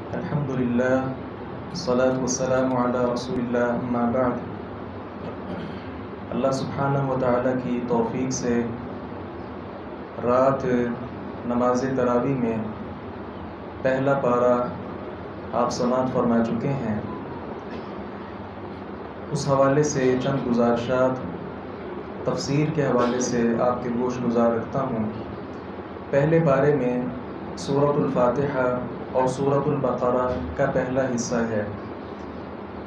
الحمد للہ والصلاة والسلام علی رسول اللہ اما بعد۔ اللہ سبحانہ و تعالیٰ کی توفیق سے رات نماز تراویح میں پہلا پارہ آپ سماعت فرما چکے ہیں۔ اس حوالے سے چند گزارشات تفسیر کے حوالے سے آپ کے گوش گزار رکھتا ہوں۔ پہلے پارے میں سورۃ الفاتحہ اور سورۃ البقرہ کا پہلا حصہ ہے۔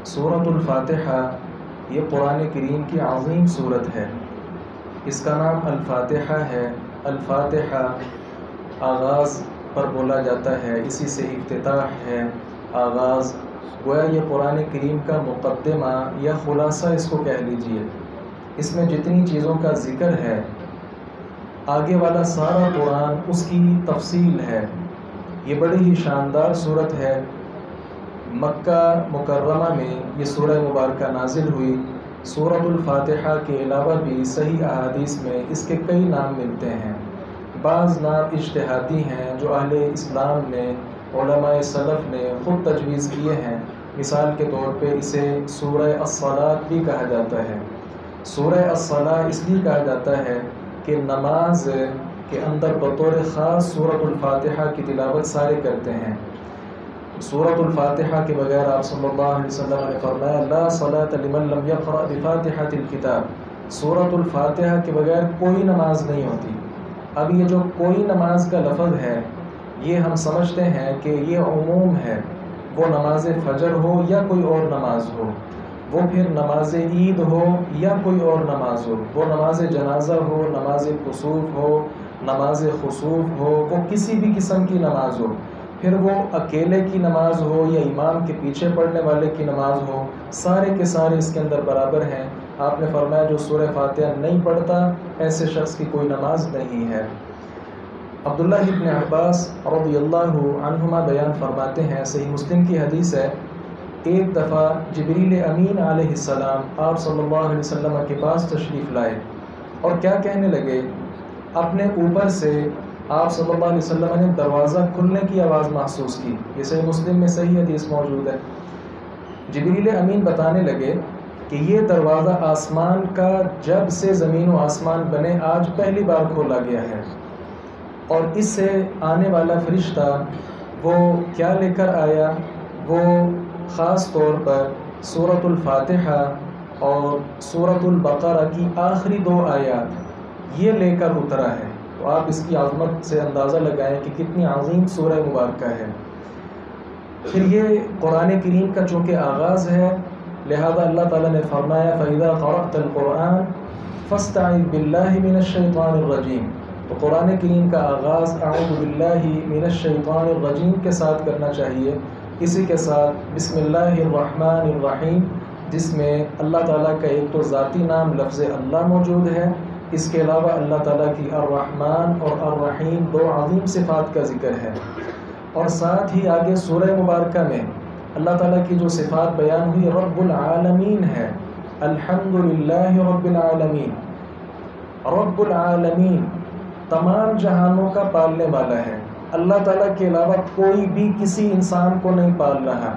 سورۃ الفاتحہ یہ قرآن کریم کی عظیم سورت ہے۔ اس کا نام الفاتحہ ہے۔ الفاتحہ آغاز پر بولا جاتا ہے، اسی سے افتتاح ہے، آغاز۔ گویا یہ قرآن کریم کا مقدمہ یا خلاصہ اس کو کہہ لیجئے۔ اس میں جتنی چیزوں کا ذکر ہے، آگے والا سارا قرآن اس کی تفصیل ہے۔ یہ بڑی ہی شاندار صورت ہے۔ مکہ مکرمہ میں یہ سورہ مبارکہ نازل ہوئی۔ سورۃ الفاتحہ کے علاوہ بھی صحیح احادیث میں اس کے کئی نام ملتے ہیں۔ بعض نام اجتہادی ہیں جو اہل اسلام نے، علماء سلف نے خود تجویز کیے ہیں۔ مثال کے طور پہ اسے سورہ الصلاۃ بھی کہا جاتا ہے۔ سورہ الصلاۃ اس لیے کہا جاتا ہے کہ نماز کے اندر بطور خاص سورۃ الفاتحہ کی تلاوت سارے کرتے ہیں۔ سورۃ الفاتحہ کے بغیر آپ صلی اللہ علیہ وسلم نے فرمایا لا صلاۃ لمن لم یقرأ بفاتحۃ الکتاب، سورۃ الفاتحہ کے بغیر کوئی نماز نہیں ہوتی۔ اب یہ جو کوئی نماز کا لفظ ہے، یہ ہم سمجھتے ہیں کہ یہ عموم ہے، وہ نماز فجر ہو یا کوئی اور نماز ہو، وہ پھر نماز عید ہو یا کوئی اور نماز ہو، وہ نماز جنازہ ہو، نماز کسوف ہو، نماز خسوف ہو، وہ کسی بھی قسم کی نماز ہو، پھر وہ اکیلے کی نماز ہو یا امام کے پیچھے پڑھنے والے کی نماز ہو، سارے کے سارے اس کے اندر برابر ہیں۔ آپ نے فرمایا جو سورہ فاتحہ نہیں پڑھتا ایسے شخص کی کوئی نماز نہیں ہے۔ عبداللہ ابن عباس رضی اللہ عنہما بیان فرماتے ہیں، صحیح مسلم کی حدیث ہے، ایک دفعہ جبریل امین علیہ السلام آپ صلی اللہ علیہ وسلم کے پاس تشریف لائے اور کیا کہنے لگے، اپنے اوپر سے آپ صلی اللہ علیہ وسلم نے دروازہ کھلنے کی آواز محسوس کی۔ یہ صحیح مسلم میں صحیح حدیث موجود ہے۔ جبریل امین بتانے لگے کہ یہ دروازہ آسمان کا جب سے زمین و آسمان بنے آج پہلی بار کھولا گیا ہے، اور اس سے آنے والا فرشتہ وہ کیا لے کر آیا، وہ خاص طور پر سورۃ الفاتحہ اور سورۃ البقرہ کی آخری 2 آیات یہ لے کر اترا ہے۔ تو آپ اس کی عظمت سے اندازہ لگائیں کہ کتنی عظیم سورہ مبارکہ ہے۔ پھر یہ قرآن کریم کا چونکہ آغاز ہے، لہذا اللہ تعالیٰ نے فرمایا فَإِذَا قَرَأْتَ الْقُرْآنَ فَاسْتَعِذْ بِاللَّهِ مِنَ الشَّيْطَانِ الرَّجِيمِ۔ تو قرآن کریم کا آغاز اعوذ باللہ من الشیطان الرجیم کے ساتھ کرنا چاہیے، اسی کے ساتھ بسم اللہ الرحمن الرحیم، جس میں اللہ تعالیٰ کا ایک تو ذاتی نام لفظ اللہ موجود ہے، اس کے علاوہ اللہ تعالیٰ کی الرحمن اور الرحیم 2 عظیم صفات کا ذکر ہے، اور ساتھ ہی آگے سورہ مبارکہ میں اللہ تعالیٰ کی جو صفات بیان ہوئی رب العالمین ہے، الحمدللہ رب العالمین۔ رب العالمین تمام جہانوں کا پالنے والا ہے۔ اللہ تعالیٰ کے علاوہ کوئی بھی کسی انسان کو نہیں پال رہا۔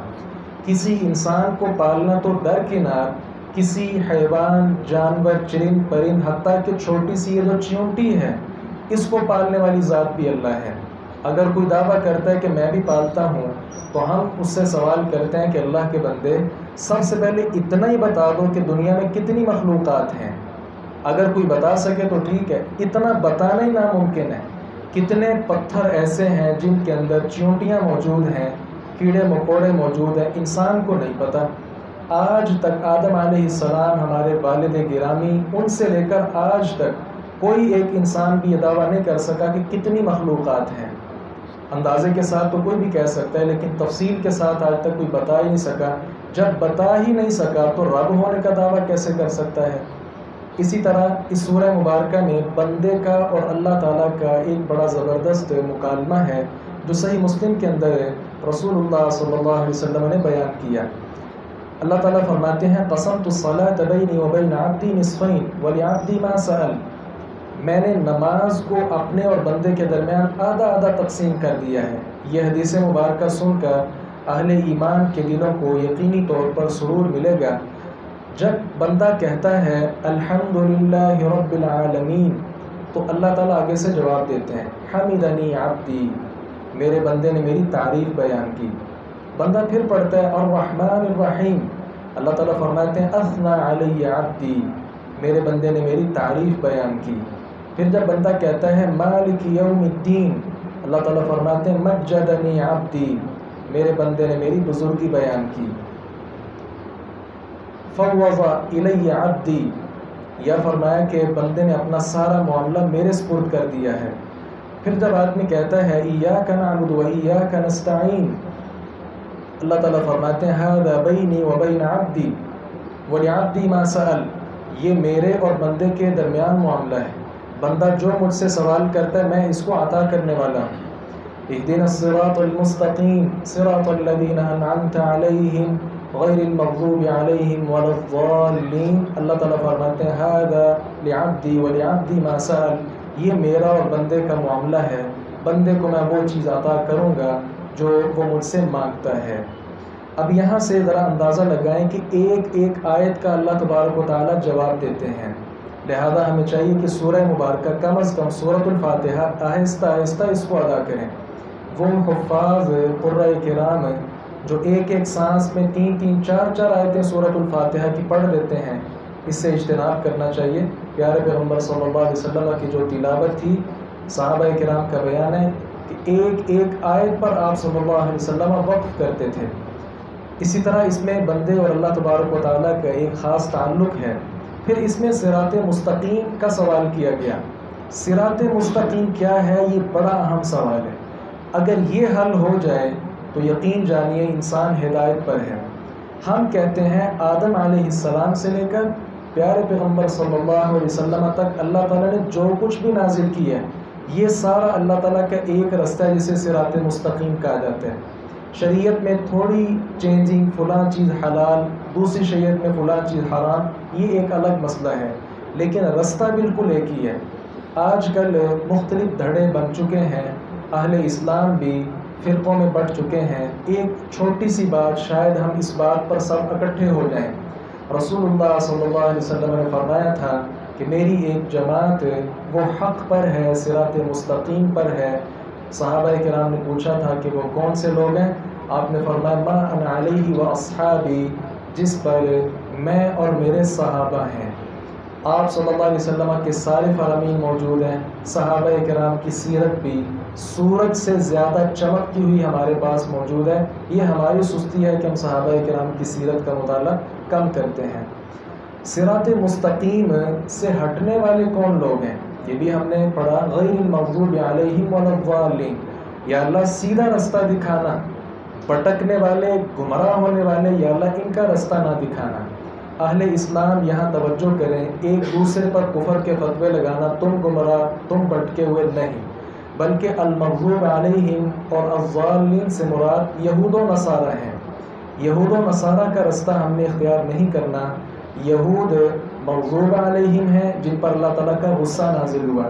کسی انسان کو پالنا تو درکنار، کسی حیوان، جانور، چرند پرند، حتیٰ کہ چھوٹی سی یہ جو چیونٹی ہے، اس کو پالنے والی ذات بھی اللہ ہے۔ اگر کوئی دعویٰ کرتا ہے کہ میں بھی پالتا ہوں، تو ہم اس سے سوال کرتے ہیں کہ اللہ کے بندے سب سے پہلے اتنا ہی بتا دو کہ دنیا میں کتنی مخلوقات ہیں۔ اگر کوئی بتا سکے تو ٹھیک ہے، اتنا بتانا ہی ناممکن ہے۔ کتنے پتھر ایسے ہیں جن کے اندر چیونٹیاں موجود ہیں، کیڑے مکوڑے موجود ہیں، انسان کو نہیں پتہ۔ آج تک آدم علیہ السلام ہمارے والد گرامی، ان سے لے کر آج تک کوئی ایک انسان بھی یہ دعویٰ نہیں کر سکا کہ کتنی مخلوقات ہیں۔ اندازے کے ساتھ تو کوئی بھی کہہ سکتا ہے، لیکن تفصیل کے ساتھ آج تک کوئی بتا ہی نہیں سکا۔ جب بتا ہی نہیں سکا تو رب ہونے کا دعویٰ کیسے کر سکتا ہے؟ اسی طرح اس سورہ مبارکہ میں بندے کا اور اللہ تعالیٰ کا ایک بڑا زبردست مکالمہ ہے، جو صحیح مسلم کے اندر رسول اللہ صلی اللہ علیہ وسلم نے بیان کیا۔ اللہ تعالیٰ فرماتے ہیں قسمت الصلاۃ بینی وبین عبدی نصفین ولعبدی ما سأل، میں نے نماز کو اپنے اور بندے کے درمیان آدھا آدھا تقسیم کر دیا ہے۔ یہ حدیث مبارکہ سن کر اہل ایمان کے دلوں کو یقینی طور پر سرور ملے گا جب بندہ کہتا ہے الحمدللہ رب العالمین، تو اللہ تعالیٰ آگے سے جواب دیتے ہیں حمدنی عبدی، میرے بندے نے میری تعریف بیان کی۔ بندہ پھر پڑھتا ہے الرحمن الرحیم، اللہ تعالیٰ فرماتے ہیں اثنا علی عبدی، میرے بندے نے میری تعریف بیان کی۔ پھر جب بندہ کہتا ہے مالک یوم الدین، اللہ تعالیٰ فرماتے ہیں مجدنی عبدی، میرے بندے نے میری بزرگی بیان کی۔ فوض الی عبدی، یا فرمایا کہ بندے نے اپنا سارا معاملہ میرے سپرد کر دیا ہے۔ پھر جب آدمی کہتا ہے ایاک نعبد و ایاک نستعین، اللہ تعالیٰ فرماتے ہیں ھذا بینی و بین عبدی ولعبدی ما سأل، یہ میرے اور بندے کے درمیان معاملہ ہے، بندہ جو مجھ سے سوال کرتا ہے میں اس کو عطا کرنے والا ہوں۔ اہدنا الصراط المستقیم صراط الذین انعمت علیہم غیر المغضوب علیہم ولا الضالین، اللہ تعالیٰ فرماتے ہیں ھذا لعبدی ولعبدی ما سأل، یہ میرا اور بندے کا معاملہ ہے، بندے کو میں وہ چیز عطا کروں گا جو وہ مجھ سے مانگتا ہے۔ اب یہاں سے ذرا اندازہ لگائیں کہ ایک ایک آیت کا اللہ تبارک و تعالیٰ جواب دیتے ہیں، لہذا ہمیں چاہیے کہ سورہ مبارکہ کم از کم سورۃ الفاتحہ آہستہ آہستہ اس کو ادا کریں۔ وہ حفاظ قرۂ کرام جو ایک ایک سانس میں 3-4 آیتیں سورۃ الفاتحہ کی پڑھ لیتے ہیں، اس سے اجتناب کرنا چاہیے۔ پیارے پیغمبر صلی اللہ علیہ وسلم کی جو تلاوت تھی، صحابہ کرام کا بیان ہے کہ ایک ایک آیت پر آپ صلی اللہ علیہ وسلم وقف کرتے تھے۔ اسی طرح اس میں بندے اور اللہ تبارک و تعالیٰ کا ایک خاص تعلق ہے۔ پھر اس میں صراط مستقیم کا سوال کیا گیا۔ صراط مستقیم کیا ہے، یہ بڑا اہم سوال ہے۔ اگر یہ حل ہو جائے تو یقین جانیے انسان ہدایت پر ہے۔ ہم کہتے ہیں آدم علیہ السلام سے لے کر پیارے پیغمبر صلی اللہ علیہ وسلم تک اللہ تعالیٰ نے جو کچھ بھی نازل کیا ہے، یہ سارا اللہ تعالیٰ کا ایک رستہ ہے جسے صراط مستقیم کہا جاتا ہے۔ شریعت میں تھوڑی چینجنگ، فلاں چیز حلال، دوسری شریعت میں فلاں چیز حرام، یہ ایک الگ مسئلہ ہے، لیکن رستہ بالکل ایک ہی ہے۔ آج کل مختلف دھڑے بن چکے ہیں، اہل اسلام بھی فرقوں میں بٹ چکے ہیں۔ ایک چھوٹی سی بات، شاید ہم اس بات پر سب اکٹھے ہو جائیں۔ رسول اللہ صلی اللہ علیہ وسلم نے فرمایا تھا کہ میری ایک جماعت وہ حق پر ہے، صراط مستقیم پر ہے۔ صحابہ کرام نے پوچھا تھا کہ وہ کون سے لوگ ہیں؟ آپ نے فرمایا ما انا علیہ و اصحابی، جس پر میں اور میرے صحابہ ہیں۔ آپ صلی اللہ علیہ وسلم کے سارے فرامین موجود ہیں، صحابہ کرام کی سیرت بھی سورج سے زیادہ چمکتی ہوئی ہمارے پاس موجود ہے۔ یہ ہماری سستی ہے کہ ہم صحابہ کرام کی سیرت کا مطالعہ کم کرتے ہیں۔ صراط مستقیم سے ہٹنے والے کون لوگ ہیں؟ یہ بھی ہم نے پڑھا غیر المغضوب علیہم ولا الضالین، یا اللہ سیدھا رستہ دکھانا، بھٹکنے والے، گمراہ ہونے والے، یا اللہ ان کا رستہ نہ دکھانا۔ اہل اسلام یہاں توجہ کریں، ایک دوسرے پر کفر کے فتوے لگانا، تم گمراہ، تم بھٹکے ہوئے نہیں، بلکہ المغضوب علیہم اور الضالین سے مراد یہود و نصارہ ہیں۔ یہود و نصارہ کا رستہ ہم نے اختیار نہیں کرنا۔ یہود مغضوب علیہم ہیں جن پر اللہ تعالیٰ کا غصہ نازل ہوا،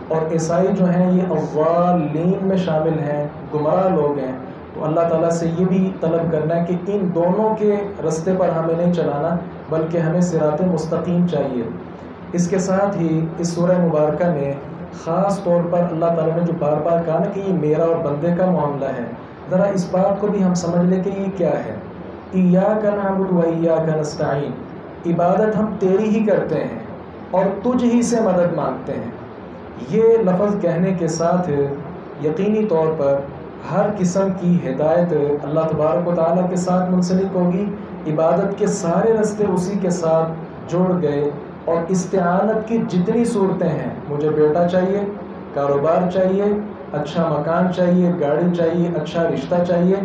اور عیسائی جو ہیں یہ الضالین میں شامل ہیں، گمراہ لوگ ہیں۔ تو اللہ تعالیٰ سے یہ بھی طلب کرنا ہے کہ ان دونوں کے رستے پر ہمیں نہیں چلانا، بلکہ ہمیں صراط مستقیم چاہیے۔ اس کے ساتھ ہی اس سورہ مبارکہ میں خاص طور پر اللہ تعالیٰ نے جو بار بار کہا نا کہ یہ میرا اور بندے کا معاملہ ہے، ذرا اس بات کو بھی ہم سمجھ لیں کہ یہ کیا ہے۔ ایاک نعبد و ایاک نستعین، عبادت ہم تیری ہی کرتے ہیں اور تجھ ہی سے مدد مانگتے ہیں۔ یہ لفظ کہنے کے ساتھ یقینی طور پر ہر قسم کی ہدایت اللہ تبارک و تعالیٰ کے ساتھ منسلک ہوگی، عبادت کے سارے راستے اسی کے ساتھ جڑ گئے، اور استعانت کی جتنی صورتیں ہیں، مجھے بیٹا چاہیے، کاروبار چاہیے، اچھا مکان چاہیے، گاڑی چاہیے، اچھا رشتہ چاہیے،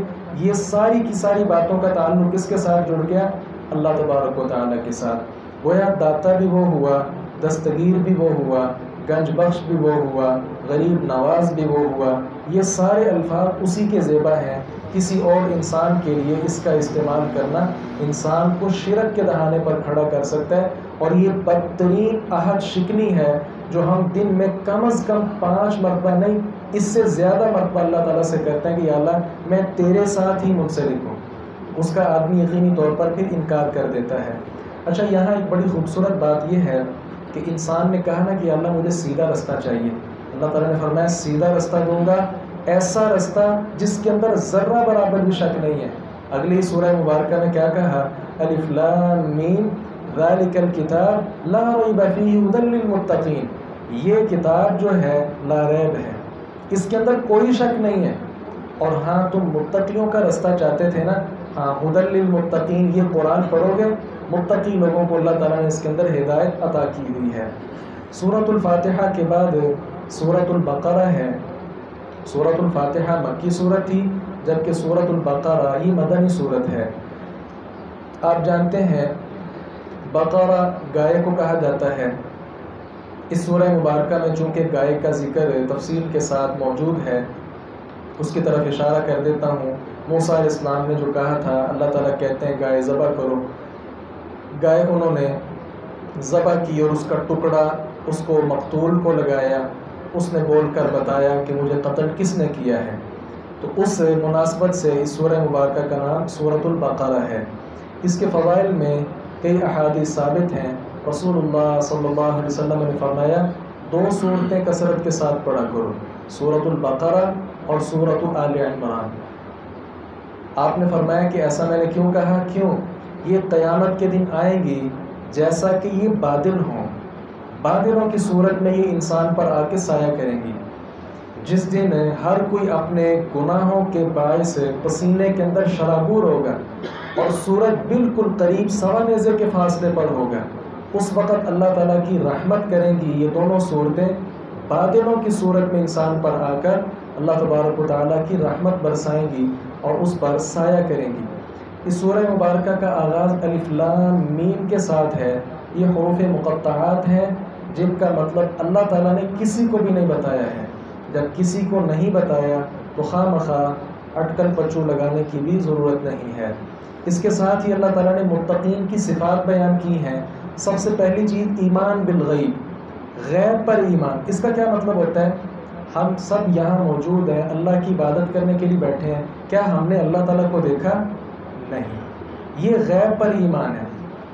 یہ ساری کی ساری باتوں کا تعلق کس کے ساتھ جڑ گیا؟ اللہ تبارک و تعالیٰ کے ساتھ۔ گویا داتا بھی وہ ہوا، دستگیر بھی وہ ہوا، گنج بخش بھی وہ ہوا، غریب نواز بھی وہ ہوا، یہ سارے الفاظ اسی کے زیبا ہیں۔ کسی اور انسان کے لیے اس کا استعمال کرنا انسان کو شرک کے دہانے پر کھڑا کر سکتا ہے، اور یہ بدترین عہد شکنی ہے جو ہم دن میں کم از کم 5 مرتبہ نہیں اس سے زیادہ مرتبہ اللہ تعالیٰ سے کرتے ہیں کہ یا اللہ میں تیرے ساتھ ہی منسلک ہوں، اس کا آدمی یقینی طور پر پھر انکار کر دیتا ہے۔ اچھا، یہاں ایک بڑی خوبصورت بات یہ ہے کہ انسان نے کہا نا کہ اللہ مجھے سیدھا رستہ چاہیے، اللہ تعالیٰ نے فرمایا سیدھا رستہ دوں گا، ایسا رستہ جس کے اندر ذرہ برابر بھی شک نہیں ہے۔ اگلی سورہ مبارکہ میں کیا کہا؟ الف لام میم ذالک الکتاب لا ریب فیہ ھدی للمتقین، یہ کتاب جو ہے لا ریب ہے، اس کے اندر کوئی شک نہیں ہے۔ اور ہاں تم متقیوں کا رستہ چاہتے تھے نا، ہاں ھدی للمتقین، یہ قرآن پڑھو گے متقی لوگوں کو اللہ تعالیٰ نے اس کے اندر ہدایت عطا کی ہوئی ہے۔ سورۃ الفاتحہ کے بعد سورۃ البقرہ ہے۔ سورۃ الفاتحہ مکی سورت تھی، جبکہ سورۃ البقرہ یہ مدنی سورت ہے۔ آپ جانتے ہیں بقرہ گائے کو کہا جاتا ہے۔ اس سورہ مبارکہ میں چونکہ گائے کا ذکر تفصیل کے ساتھ موجود ہے، اس کی طرف اشارہ کر دیتا ہوں۔ موسیٰ علیہ السلام نے جو کہا تھا، اللہ تعالیٰ کہتے ہیں گائے ذبح کرو، گائے انہوں نے ذبح کی اور اس کا ٹکڑا اس کو مقتول کو لگایا، اس نے بول کر بتایا کہ مجھے قتل کس نے کیا ہے۔ تو اس مناسبت سے اس سورہ مبارکہ کا نام سورۃ البقرہ ہے۔ اس کے فضائل میں کئی احادیث ثابت ہیں۔ رسول اللہ صلی اللہ علیہ وسلم نے فرمایا 2 صورتیں کثرت کے ساتھ پڑھا کرو، سورۃ البقرہ اور سورۃ آل عمران۔ آپ نے فرمایا کہ ایسا میں نے کیوں کہا؟ کیوں؟ یہ قیامت کے دن آئیں گی جیسا کہ یہ بادل ہوں، بادلوں کی صورت میں یہ انسان پر آ کے سایہ کریں گی، جس دن ہر کوئی اپنے گناہوں کے باعث پسینے کے اندر شرابور ہوگا اور سورج بالکل قریب سوا نیزے کے فاصلے پر ہوگا۔ اس وقت اللہ تعالیٰ کی رحمت کریں گی یہ دونوں صورتیں، بادلوں کی صورت میں انسان پر آ کر اللہ تبارک و تعالیٰ کی رحمت برسائیں گی اور اس پر سایہ کریں گی۔ اس سورہ مبارکہ کا آغاز الف لام میم کے ساتھ ہے۔ یہ حروف مقطعات ہیں جن کا مطلب اللہ تعالیٰ نے کسی کو بھی نہیں بتایا ہے۔ جب کسی کو نہیں بتایا تو خواہ مخواہ اٹکل پچو لگانے کی بھی ضرورت نہیں ہے۔ اس کے ساتھ ہی اللہ تعالیٰ نے متقین کی صفات بیان کی ہیں۔ سب سے پہلی چیز ایمان بالغیب، غیب پر ایمان۔ اس کا کیا مطلب ہوتا ہے؟ ہم سب یہاں موجود ہیں، اللہ کی عبادت کرنے کے لیے بیٹھے ہیں، کیا ہم نے اللہ تعالیٰ کو دیکھا؟ نہیں، یہ غیب پر ایمان ہے۔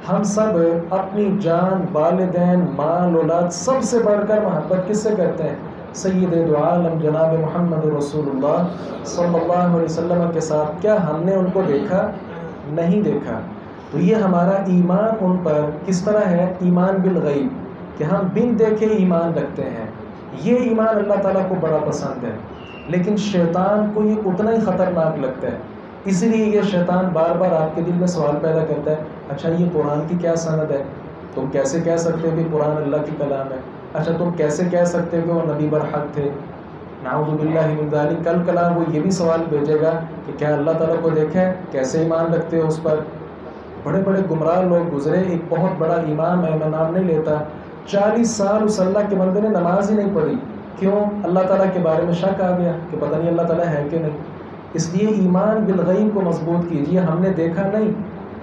ہم سب اپنی جان، والدین، مال، اولاد، سب سے بڑھ کر محبت کس سے کرتے ہیں؟ سید دو عالم جناب محمد رسول اللہ صلی اللہ علیہ وسلم کے ساتھ۔ کیا ہم نے ان کو دیکھا؟ نہیں دیکھا۔ تو یہ ہمارا ایمان ان پر کس طرح ہے؟ ایمان بالغیب، کہ ہم بن دیکھے ایمان رکھتے ہیں۔ یہ ایمان اللہ تعالیٰ کو بڑا پسند ہے، لیکن شیطان کو یہ اتنا ہی خطرناک لگتا ہے۔ اس لیے یہ شیطان بار بار آپ کے دل میں سوال پیدا کرتا ہے، اچھا یہ قرآن کی کیا سند ہے؟ تم کیسے کہہ سکتے ہو کہ قرآن اللہ کی کلام ہے؟ اچھا تم کیسے کہہ سکتے ہو کہ وہ نبی برحق تھے؟ نعوذ باللہ من ذالک۔ کل کلام وہ یہ بھی سوال بھیجے گا کہ کیا اللہ تعالیٰ کو دیکھا ہے؟ کیسے ایمان رکھتے ہو اس پر؟ بڑے بڑے گمراہ لوگ گزرے، ایک بہت بڑا امام ہے، میں نام نہیں لیتا، 40 سال اس اللہ کے بندے نے نماز ہی نہیں پڑھی۔ کیوں؟ اللہ تعالیٰ کے بارے میں شک آ گیا کہ پتہ نہیں اللہ تعالیٰ ہے کہ نہیں۔ اس لیے ایمان بالغیب کو مضبوط کیجیے۔ ہم نے دیکھا نہیں،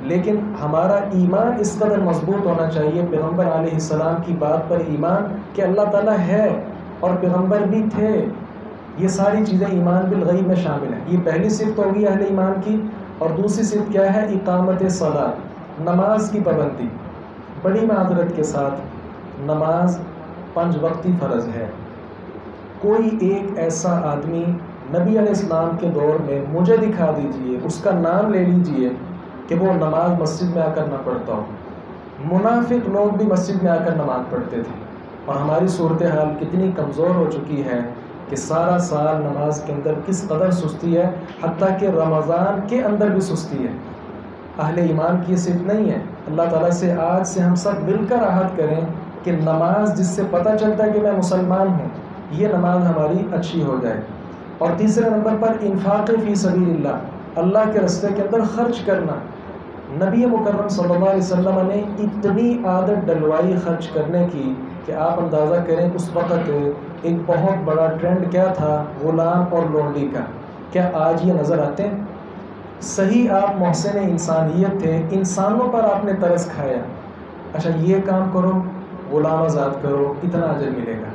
لیکن ہمارا ایمان اس قدر مضبوط ہونا چاہیے، پیغمبر علیہ السلام کی بات پر ایمان کہ اللہ تعالیٰ ہے اور پیغمبر بھی تھے۔ یہ ساری چیزیں ایمان بالغیب میں شامل ہیں۔ یہ پہلی صفت ہوگی اہل ایمان کی۔ اور دوسری صفت کیا ہے؟ اقامت صلاۃ، نماز کی پابندی۔ بڑی معذرت کے ساتھ نماز 5 وقتی فرض ہے۔ کوئی ایک ایسا آدمی نبی علیہ السلام کے دور میں مجھے دکھا دیجئے، اس کا نام لے لیجئے کہ وہ نماز مسجد میں آ کر نہ پڑھتا ہو۔ منافق لوگ بھی مسجد میں آ کر نماز پڑھتے تھے، اور ہماری صورتحال کتنی کمزور ہو چکی ہے کہ سارا سال نماز کے اندر کس قدر سستی ہے، حتیٰ کہ رمضان کے اندر بھی سستی ہے۔ اہل ایمان کی صفت نہیں ہے۔ اللہ تعالیٰ سے آج سے ہم سب مل کر عہد کریں کہ نماز جس سے پتہ چلتا ہے کہ میں مسلمان ہوں، یہ نماز ہماری اچھی ہو جائے۔ اور تیسرے نمبر پر انفاق فی سبیل اللہ، اللہ کے راستے کے اندر خرچ کرنا۔ نبی مکرم صلی اللہ علیہ وسلم نے اتنی عادت ڈلوائی خرچ کرنے کی کہ آپ اندازہ کریں اس وقت ایک بہت بڑا ٹرینڈ کیا تھا؟ غلام اور لونڈی کا۔ کیا آج یہ نظر آتے ہیں؟ صحیح آپ محسن انسانیت تھے، انسانوں پر آپ نے ترس کھایا۔ اچھا یہ کام کرو، غلام آزاد کرو، کتنا اجر ملے گا؟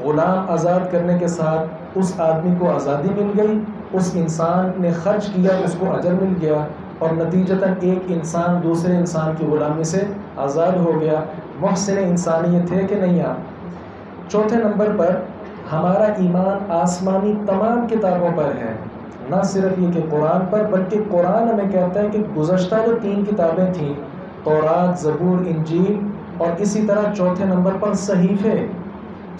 غلام آزاد کرنے کے ساتھ اس آدمی کو آزادی مل گئی، اس انسان نے خرچ کیا، اس کو اجر مل گیا، اور نتیجتاً ایک انسان دوسرے انسان کی غلامی سے آزاد ہو گیا۔ محسن انسانیت ہے کہ نہیں آپ؟ چوتھے نمبر پر ہمارا ایمان آسمانی تمام کتابوں پر ہے، نہ صرف یہ کہ قرآن پر، بلکہ قرآن ہمیں کہتا ہے کہ گزشتہ جو 3 کتابیں تھیں، تورات، زبور، انجیل، اور اسی طرح چوتھے نمبر پر صحیفے،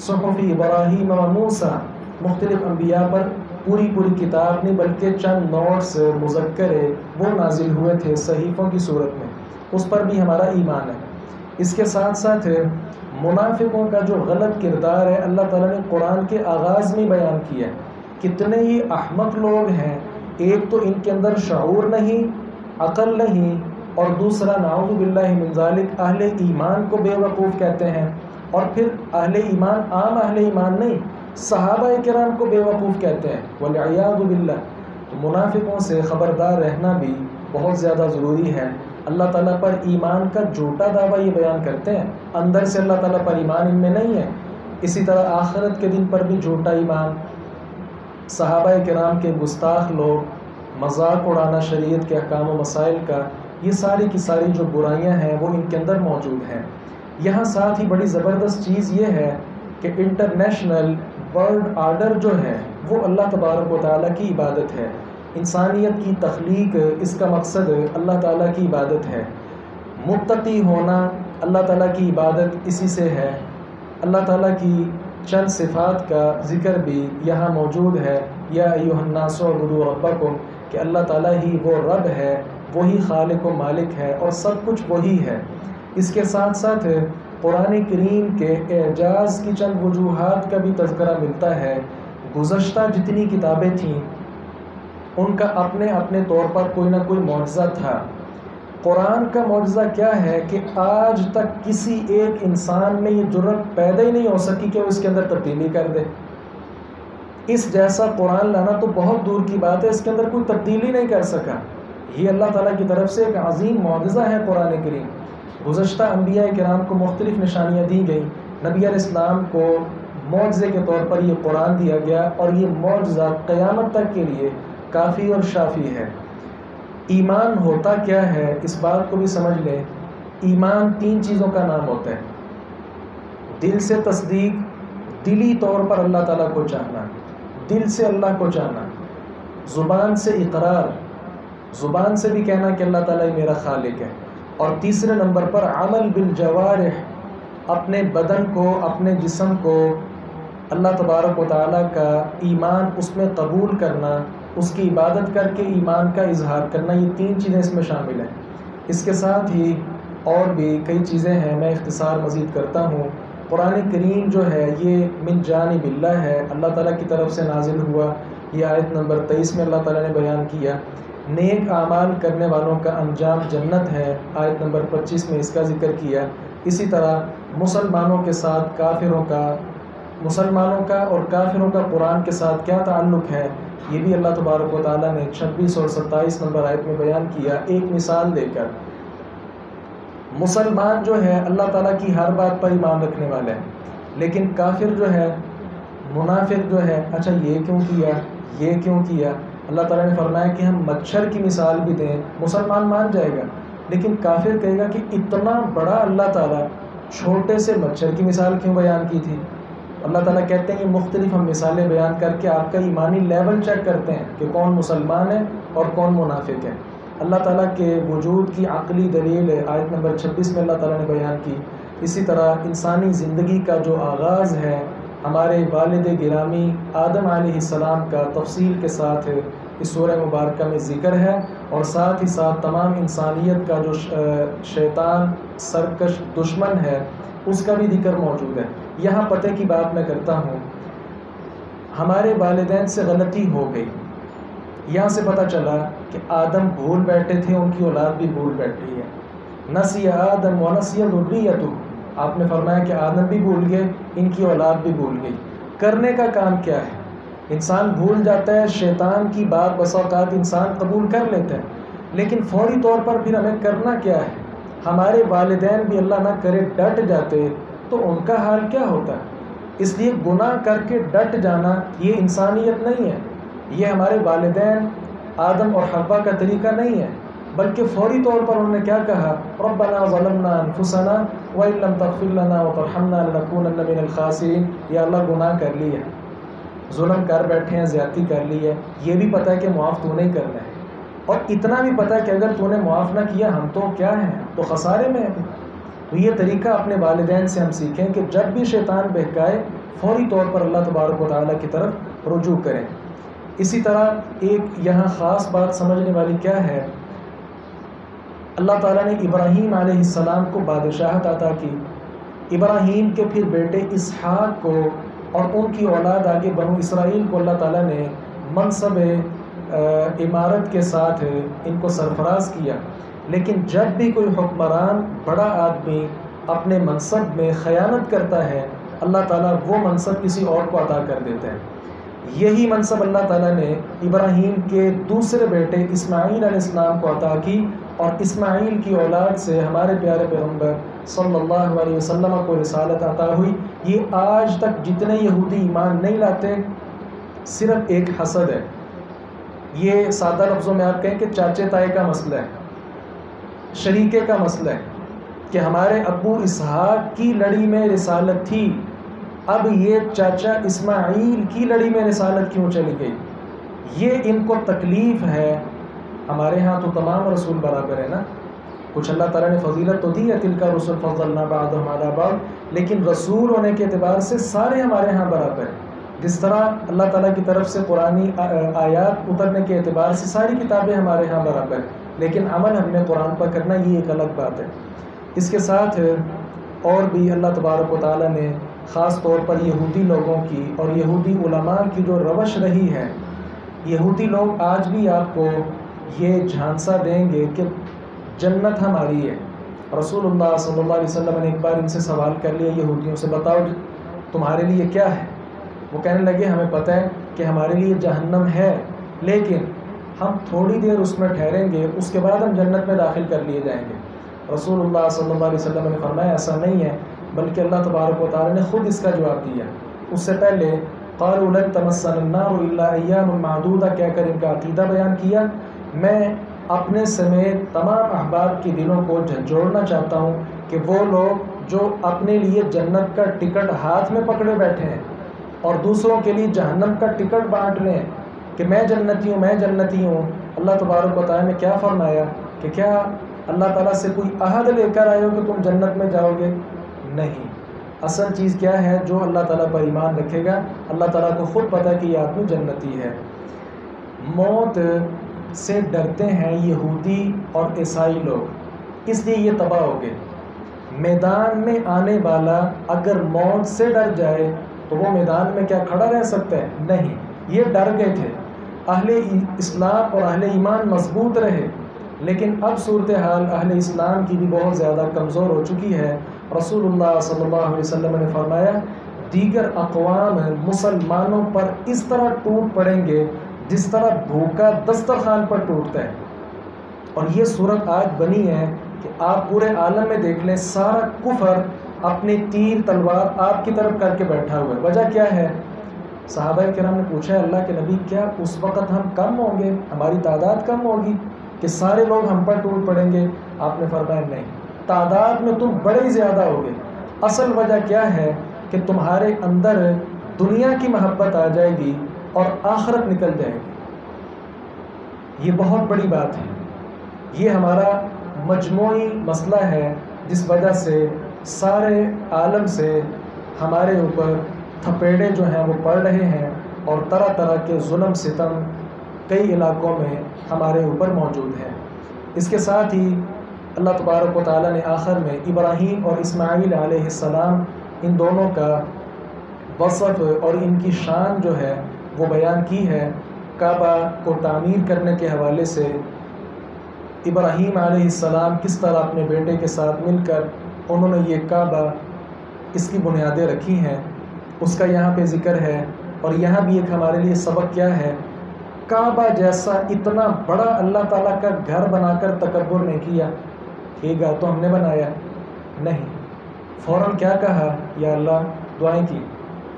صحف ابراہیم و موسیٰ، مختلف انبیاء پر پوری کتاب نہیں بلکہ چند نوٹس، مذکرے وہ نازل ہوئے تھے صحیفوں کی صورت میں، اس پر بھی ہمارا ایمان ہے۔ اس کے ساتھ ساتھ منافقوں کا جو غلط کردار ہے اللہ تعالیٰ نے قرآن کے آغاز میں بیان کیا ہے۔ کتنے ہی احمق لوگ ہیں، ایک تو ان کے اندر شعور نہیں، عقل نہیں، اور دوسرا نعوذ باللہ من ذالک اہل ایمان کو بے وقوف کہتے ہیں، اور پھر اہل ایمان عام اہل ایمان نہیں، صحابہ کرام کو بے وقوف کہتے ہیں، والعیاذ باللہ۔ تو منافقوں سے خبردار رہنا بھی بہت زیادہ ضروری ہے۔ اللہ تعالیٰ پر ایمان کا جھوٹا دعویٰ یہ بیان کرتے ہیں، اندر سے اللہ تعالیٰ پر ایمان ان میں نہیں ہے۔ اسی طرح آخرت کے دن پر بھی جھوٹا ایمان، صحابہ کرام کے گستاخ لوگ، مذاق اڑانا شریعت کے احکام و مسائل کا، یہ ساری کی ساری جو برائیاں ہیں وہ ان کے اندر موجود ہیں۔ یہاں ساتھ ہی بڑی زبردست چیز یہ ہے کہ انٹرنیشنل ورلڈ آرڈر جو ہے وہ اللہ تبارک و تعالیٰ کی عبادت ہے۔ انسانیت کی تخلیق، اس کا مقصد اللہ تعالیٰ کی عبادت ہے۔ متقی ہونا اللہ تعالیٰ کی عبادت اسی سے ہے۔ اللہ تعالیٰ کی چند صفات کا ذکر بھی یہاں موجود ہے، یا ایھا الناس اعبدوا ربکم، کہ اللہ تعالیٰ ہی وہ رب ہے، وہی خالق و مالک ہے، اور سب کچھ وہی ہے۔ اس کے ساتھ ساتھ قرآن کریم کے اعجاز کی چند وجوہات کا بھی تذکرہ ملتا ہے۔ گزشتہ جتنی کتابیں تھیں ان کا اپنے اپنے طور پر کوئی نہ کوئی معجزہ تھا۔ قرآن کا معجزہ کیا ہے کہ آج تک کسی ایک انسان میں یہ جرأت پیدا ہی نہیں ہو سکی کہ وہ اس کے اندر تبدیلی کر دے۔ اس جیسا قرآن لانا تو بہت دور کی بات ہے، اس کے اندر کوئی تبدیلی نہیں کر سکا۔ یہ اللہ تعالیٰ کی طرف سے ایک عظیم معجزہ ہے قرآن کریم۔ گزشتہ انبیاء کرام کو مختلف نشانیاں دی گئیں، نبی علیہ السلام کو معجزے کے طور پر یہ قرآن دیا گیا، اور یہ معجزہ قیامت تک کے لیے کافی اور شافی ہے۔ ایمان ہوتا کیا ہے اس بات کو بھی سمجھ لیں۔ ایمان 3 چیزوں کا نام ہوتا ہے۔ دل سے تصدیق، دلی طور پر اللہ تعالیٰ کو چاہنا، دل سے اللہ کو چاہنا، زبان سے اقرار، زبان سے بھی کہنا کہ اللہ تعالیٰ میرا خالق ہے، اور تیسرے نمبر پر عمل بالجوارح، اپنے بدن کو، اپنے جسم کو اللہ تبارک و تعالیٰ کا ایمان اس میں قبول کرنا، اس کی عبادت کر کے ایمان کا اظہار کرنا، یہ 3 چیزیں اس میں شامل ہیں۔ اس کے ساتھ ہی اور بھی کئی چیزیں ہیں، میں اختصار مزید کرتا ہوں۔ قرآن کریم جو ہے یہ من جانب اللہ ہے، اللہ تعالیٰ کی طرف سے نازل ہوا۔ یہ آیت نمبر 23 میں اللہ تعالیٰ نے بیان کیا۔ نیک اعمال کرنے والوں کا انجام جنت ہے، آیت نمبر 25 میں اس کا ذکر کیا۔ اسی طرح مسلمانوں کے ساتھ کافروں کا، مسلمانوں کا اور کافروں کا قرآن کے ساتھ کیا تعلق ہے، یہ بھی اللہ تبارک و تعالیٰ نے 26 اور 27 نمبر آیت میں بیان کیا، ایک مثال دے کر۔ مسلمان جو ہے اللہ تعالیٰ کی ہر بات پر ایمان رکھنے والا ہے، لیکن کافر جو ہے، منافق جو ہے، اچھا یہ کیوں کیا، یہ کیوں کیا؟ اللہ تعالیٰ نے فرمایا کہ ہم مچھر کی مثال بھی دیں، مسلمان مان جائے گا، لیکن کافر کہے گا کہ اتنا بڑا اللہ تعالیٰ چھوٹے سے مچھر کی مثال کیوں بیان کی تھی؟ اللہ تعالیٰ کہتے ہیں یہ مختلف ہم مثالیں بیان کر کے آپ کا ایمانی لیول چیک کرتے ہیں کہ کون مسلمان ہے اور کون منافق ہے۔ اللہ تعالیٰ کے وجود کی عقلی دلیل ہے، آیت نمبر 26 میں اللہ تعالیٰ نے بیان کی۔ اسی طرح انسانی زندگی کا جو آغاز ہے، ہمارے والد گرامی آدم علیہ السلام کا تفصیل کے ساتھ اس سورہ مبارکہ میں ذکر ہے، اور ساتھ ہی ساتھ تمام انسانیت کا جو شیطان سرکش دشمن ہے اس کا بھی ذکر موجود ہے۔ یہاں پتہ کی بات میں کرتا ہوں، ہمارے والدین سے غلطی ہو گئی، یہاں سے پتہ چلا کہ آدم بھول بیٹھے تھے، ان کی اولاد بھی بھول بیٹھی ہے۔ نسی آدم ونسی ذریتہ، آپ نے فرمایا کہ آدم بھی بھول گئے، ان کی اولاد بھی بھول گئی۔ کرنے کا کام کیا ہے؟ انسان بھول جاتا ہے، شیطان کی بات بسا اوقات انسان قبول کر لیتا ہے، لیکن فوری طور پر پھر ہمیں کرنا کیا ہے؟ ہمارے والدین بھی اللہ نہ کرے ڈٹ جاتے تو ان کا حال کیا ہوتا ہے؟ اس لیے گناہ کر کے ڈٹ جانا یہ انسانیت نہیں ہے، یہ ہمارے والدین آدم اور حوا کا طریقہ نہیں ہے، بلکہ فوری طور پر انہوں نے کیا کہا، ربنا ظلمنا انفسنا وان لم تغفر لنا وترحمنا لنکونن من الخاسرین، یا اللہ گناہ کر لی ہے، ظلم کر بیٹھے ہیں، زیادتی کر لی ہے، یہ بھی پتہ ہے کہ معاف تو نہیں کرنا ہے، اور اتنا بھی پتہ ہے کہ اگر تو نے معاف نہ کیا ہم تو کیا ہیں، تو خسارے میں ہیں۔ تو یہ طریقہ اپنے والدین سے ہم سیکھیں کہ جب بھی شیطان بہکائے فوری طور پر اللہ تبارک و تعالیٰ کی طرف رجوع کریں۔ اسی طرح ایک یہاں خاص بات سمجھنے والی کیا ہے، اللہ تعالیٰ نے ابراہیم علیہ السلام کو بادشاہت عطا کی، ابراہیم کے پھر بیٹے اسحاق کو اور ان کی اولاد آگے بنو اسرائیل کو اللہ تعالیٰ نے منصب امارت کے ساتھ ان کو سرفراز کیا، لیکن جب بھی کوئی حکمران بڑا آدمی اپنے منصب میں خیانت کرتا ہے اللہ تعالیٰ وہ منصب کسی اور کو عطا کر دیتے ہیں۔ یہی منصب اللہ تعالیٰ نے ابراہیم کے دوسرے بیٹے اسماعیل علیہ السلام کو عطا کی، اور اسماعیل کی اولاد سے ہمارے پیارے پیغمبر صلی اللہ علیہ وسلم کو رسالت عطا ہوئی۔ یہ آج تک جتنے یہودی ایمان نہیں لاتے صرف ایک حسد ہے، یہ سادہ لفظوں میں آپ کہیں کہ چاچے تائے کا مسئلہ ہے، شریکے کا مسئلہ ہے کہ ہمارے ابو اسحاق کی لڑی میں رسالت تھی، اب یہ چاچا اسماعیل کی لڑی میں رسالت کیوں چلی گئی، یہ ان کو تکلیف ہے۔ ہمارے ہاں تو تمام رسول برابر ہے نا، کچھ اللہ تعالیٰ نے فضیلت تو دی ہے، تلک رسول فضلنا بعضهم علی بعض، لیکن رسول ہونے کے اعتبار سے سارے ہمارے ہاں برابر ہیں۔ جس طرح اللہ تعالیٰ کی طرف سے قرآنی آیات اترنے کے اعتبار سے ساری کتابیں ہمارے ہاں برابر ہیں، لیکن عمل ہم نے قرآن پر کرنا یہ ایک الگ بات ہے۔ اس کے ساتھ اور بھی اللہ تبارک و تعالیٰ نے خاص طور پر یہودی لوگوں کی اور یہودی علماء کی جو روش رہی ہے، یہودی لوگ آج بھی آپ کو یہ جھانسا دیں گے کہ جنت ہماری ہے۔ رسول اللہ صلی اللہ علیہ وسلم نے ایک بار ان سے سوال کر لیا یہودیوں سے، بتاؤ تمہارے لیے کیا ہے؟ وہ کہنے لگے ہمیں پتہ ہے کہ ہمارے لیے جہنم ہے، لیکن ہم تھوڑی دیر اس میں ٹھہریں گے، اس کے بعد ہم جنت میں داخل کر لیے جائیں گے۔ رسول اللہ صلی اللہ علیہ وسلم نے فرمایا ایسا نہیں ہے، بلکہ اللہ تبارک و تعالیٰ نے خود اس کا جواب دیا۔ اس سے پہلے قالوا لن تمسنا النار الا ایاما معدودہ کہہ کر ان کا عقیدہ بیان کیا۔ میں اپنے سمیت تمام احباب کے دلوں کو جھنجھوڑنا چاہتا ہوں کہ وہ لوگ جو اپنے لیے جنت کا ٹکٹ ہاتھ میں پکڑے بیٹھے ہیں اور دوسروں کے لیے جہنم کا ٹکٹ بانٹ رہے ہیں کہ میں جنتی ہوں، میں جنتی ہوں، اللہ تبارک و تعالیٰ نے کیا فرمایا کہ کیا اللہ تعالیٰ سے کوئی عہد لے کر آئے ہو کہ تم جنت میں جاؤ گے؟ نہیں۔ اصل چیز کیا ہے، جو اللہ تعالیٰ پر ایمان رکھے گا اللہ تعالیٰ کو خود پتہ کہ یہ آدمی جنتی ہے۔ موت سے ڈرتے ہیں یہودی اور عیسائی لوگ، اس لیے یہ تباہ ہو گئے۔ میدان میں آنے والا اگر موت سے ڈر جائے تو وہ میدان میں کیا کھڑا رہ سکتا ہے؟ نہیں، یہ ڈر گئے تھے۔ اہل اسلام اور اہل ایمان مضبوط رہے، لیکن اب صورتحال اہل اسلام کی بھی بہت زیادہ کمزور ہو چکی ہے۔ رسول اللہ صلی اللہ علیہ وسلم نے فرمایا دیگر اقوام مسلمانوں پر اس طرح ٹوٹ پڑیں گے جس طرح بھوکا دسترخوان پر ٹوٹتا ہے۔ اور یہ صورت آج بنی ہے کہ آپ پورے عالم میں دیکھ لیں، سارا کفر اپنے تیر تلوار آپ کی طرف کر کے بیٹھا ہوا ہے۔ وجہ کیا ہے؟ صحابہ کرام نے پوچھا ہے اللہ کے نبی کیا اس وقت ہم کم ہوں گے، ہماری تعداد کم ہوگی کہ سارے لوگ ہم پر ٹوٹ پڑیں گے؟ آپ نے فرمایا نہیں، تعداد میں تم بڑے ہی زیادہ ہوگے۔ اصل وجہ کیا ہے کہ تمہارے اندر دنیا کی محبت آ جائے گی اور آخرت نکل جائے گی۔ یہ بہت بڑی بات ہے، یہ ہمارا مجموعی مسئلہ ہے جس وجہ سے سارے عالم سے ہمارے اوپر تھپیڑے جو ہیں وہ پڑ رہے ہیں، اور طرح طرح کے ظلم ستم کئی علاقوں میں ہمارے اوپر موجود ہیں۔ اس کے ساتھ ہی اللہ تبارک و تعالیٰ نے آخر میں ابراہیم اور اسماعیل علیہ السلام ان دونوں کا وصف اور ان کی شان جو ہے وہ بیان کی ہے۔ کعبہ کو تعمیر کرنے کے حوالے سے ابراہیم علیہ السلام کس طرح اپنے بیٹے کے ساتھ مل کر انہوں نے یہ کعبہ اس کی بنیادیں رکھی ہیں، اس کا یہاں پہ ذکر ہے۔ اور یہاں بھی ایک ہمارے لیے سبق کیا ہے، کعبہ جیسا اتنا بڑا اللہ تعالیٰ کا گھر بنا کر تکبر نہیں کیا، یہ گھر تو ہم نے بنایا نہیں، فوراً کیا کہا، یا اللہ، دعائیں کی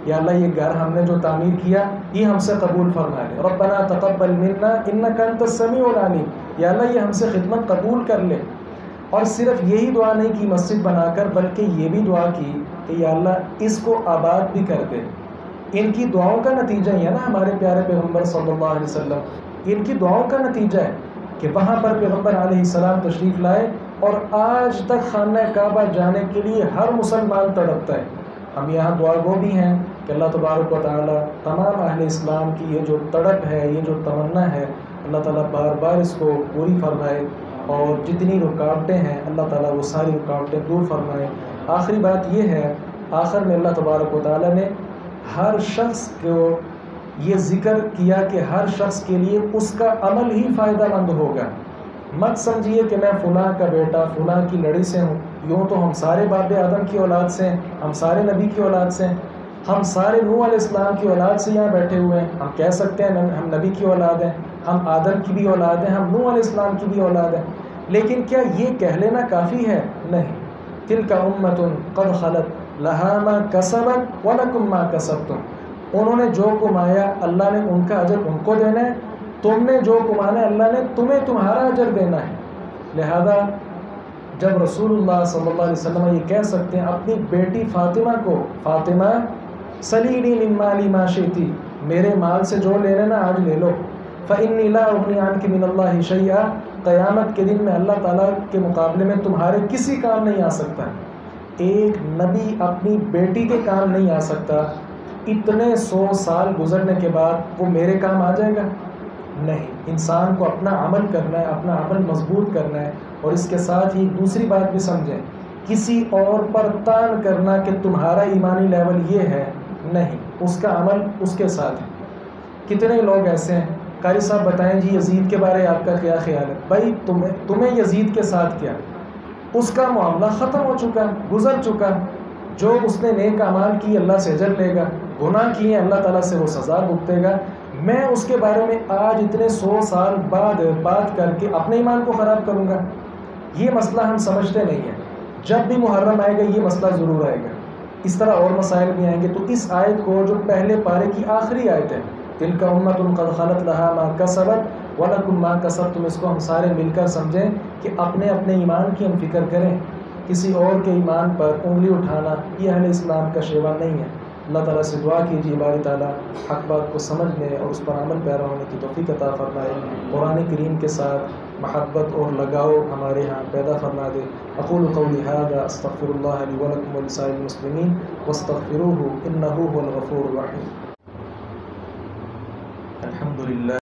یا اللہ یہ گھر ہم نے جو تعمیر کیا یہ ہم سے قبول فرما لے، ربنا تقبل منا انک انت السمیع العلیم، یا اللہ یہ ہم سے خدمت قبول کر لے۔ اور صرف یہی دعا نہیں کی مسجد بنا کر، بلکہ یہ بھی دعا کی کہ یا اللہ اس کو آباد بھی کر دے۔ ان کی دعاؤں کا نتیجہ یہ ہے نا ہمارے پیارے پیغمبر صلی اللہ علیہ وسلم، ان کی دعاؤں کا نتیجہ ہے کہ وہاں پر پیغمبر علیہ السلام تشریف لائے، اور آج تک خانہ کعبہ جانے کے لیے ہر مسلمان تڑپتا ہے۔ ہم یہاں دعا گو بھی ہیں کہ اللہ تبارک و تعالیٰ تمام اہل اسلام کی یہ جو تڑپ ہے، یہ جو تمنا ہے، اللہ تعالیٰ بار بار اس کو پوری فرمائے، اور جتنی رکاوٹیں ہیں اللہ تعالیٰ وہ ساری رکاوٹیں دور فرمائے۔ آخری بات یہ ہے، آخر میں اللہ تبارک و تعالیٰ نے ہر شخص کو یہ ذکر کیا کہ ہر شخص کے لیے اس کا عمل ہی فائدہ مند ہوگا۔ مت سمجھیے کہ میں فلاں کا بیٹا فلاں کی لڑی سے ہوں، یوں تو ہم سارے باب آدم کی اولاد سے ہیں، ہم سارے نبی کی اولاد سے ہیں، ہم سارے نوح علیہ السلام کی اولاد سے یہاں بیٹھے ہوئے ہیں، ہم کہہ سکتے ہیں ہم نبی کی اولاد ہیں، ہم آدم کی بھی اولاد ہیں، ہم نوح علیہ السلام کی بھی اولاد ہیں۔ لیکن کیا یہ کہہ لینا کافی ہے؟ نہیں۔ تلک امۃ قد خلت لہا ما کسبت ولکم ما کسبتم، انہوں نے جو کمایا اللہ نے ان کا اجر ان کو دینا ہے، تم نے جو کمانا ہے اللہ نے تمہیں تمہارا اجر دینا ہے۔ لہذا جب رسول اللہ صلی اللہ علیہ وسلم یہ کہہ سکتے ہیں اپنی بیٹی فاطمہ کو، فاطمہ سلینی من مالی ما شئتی، میرے مال سے جو لینا نا آج لے لو، فإنی لا اغنی عنک من اللہ شیئا، قیامت کے دن میں اللہ تعالیٰ کے مقابلے میں تمہارے کسی کام نہیں آ سکتا۔ ایک نبی اپنی بیٹی کے کام نہیں آ سکتا، اتنے 100 سال گزرنے کے بعد وہ میرے کام آ جائے گا؟ نہیں۔ انسان کو اپنا عمل کرنا ہے، اپنا عمل مضبوط کرنا ہے، اور اس کے ساتھ ہی دوسری بات بھی سمجھیں، کسی اور پر تان کرنا کہ تمہارا ایمانی لیول یہ ہے، نہیں، اس کا عمل اس کے ساتھ ہے۔ کتنے لوگ ایسے ہیں، قاری صاحب بتائیں جی یزید کے بارے آپ کا کیا خیال ہے؟ بھائی تمہیں یزید کے ساتھ کیا؟ اس کا معاملہ ختم ہو چکا، گزر چکا، جو اس نے نیک اعمال کی اللہ سے اجر لے گا، گناہ کیے اللہ تعالیٰ سے وہ سزا بھگتے گا۔ میں اس کے بارے میں آج اتنے 100 سال بعد بات کر کے اپنے ایمان کو خراب کروں گا؟ یہ مسئلہ ہم سمجھتے نہیں ہیں۔ جب بھی محرم آئے گا یہ مسئلہ ضرور آئے گا، اس طرح اور مسائل بھی آئیں گے۔ تو اس آیت کو جو پہلے پارے کی آخری آیت ہے، تلک امۃ قد خلت لہا ما کسبت ولکم ما کسبتم، اس کو ہم سارے مل کر سمجھیں کہ اپنے اپنے ایمان کی ہم فکر کریں، کسی اور کے ایمان پر انگلی اٹھانا یہ اہل اسلام کا شیوا نہیں ہے۔ اللہ تعالیٰ سے دعا کیجیے باری تعالیٰ حق بات کو سمجھنے اور اس پر عمل پیرا ہونے کی توفیق عطا فرمائے، قرآن کریم کے ساتھ محبت اور لگاؤ ہمارے ہاں پیدا فرما دے۔ اقول قولی ھذا استغفر اللہ لی ولکم ولسائر المسلمین واستغفروہ انہ ھو الغفور الرحیم۔ الحمد للہ۔